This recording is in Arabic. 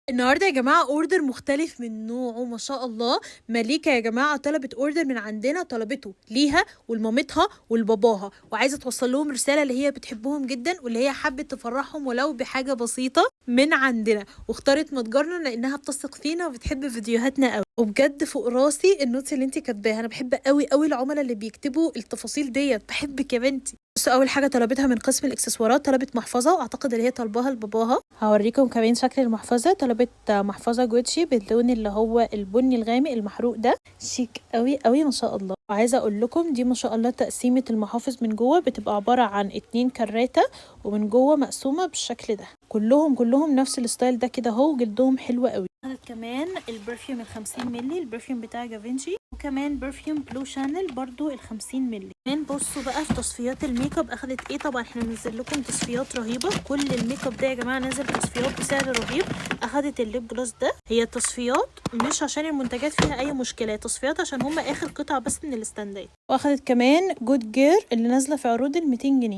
النهارده يا جماعة اوردر مختلف من نوعه ما شاء الله. مليكة يا جماعة طلبت اوردر من عندنا، طلبته ليها ولمامتها ولباباها، وعايزة توصل لهم رسالة اللي هي بتحبهم جدا واللي هي حابة تفرحهم ولو بحاجة بسيطة من عندنا، واختارت متجرنا لانها بتثق فينا وبتحب فيديوهاتنا قوي. وبجد فوق راسي النوتس اللي انت كاتباها، انا بحب قوي قوي العملاء اللي بيكتبوا التفاصيل ديت، بحبك يا بنتي. بص، اول حاجه طلبتها من قسم الاكسسوارات طلبت محفظه، واعتقد اللي هي طالباها لباباها. هوريكم كمان شكل المحفظه. طلبت محفظه جوتشي باللون اللي هو البني الغامق المحروق ده، شيك قوي قوي ما شاء الله. وعايزه اقول لكم دي ما شاء الله تقسيمه المحافظ من جوه بتبقى عباره عن 2 كراته، ومن جوه مقسومه بالشكل ده. كلهم نفس الستايل ده كده اهو، جلدهم حلو قوي. كمان البرفيوم ال50 مللي، البرفيوم بتاع جافينشي، وكمان برفيوم بلو شانل برضو ال50 مللي. كمان بصوا بقى في تصفيات الميك اب اخدت ايه. طبعا احنا ننزل لكم تصفيات رهيبه، كل الميك اب ده يا جماعه نازل تصفيات بسعر رهيب. اخدت الليب جلوس ده، هي تصفيات مش عشان المنتجات فيها اي مشكله، تصفيات عشان هم اخر قطعه بس من الاستندات. واخدت كمان جود جير اللي نازله في عروض ال200 جنيه.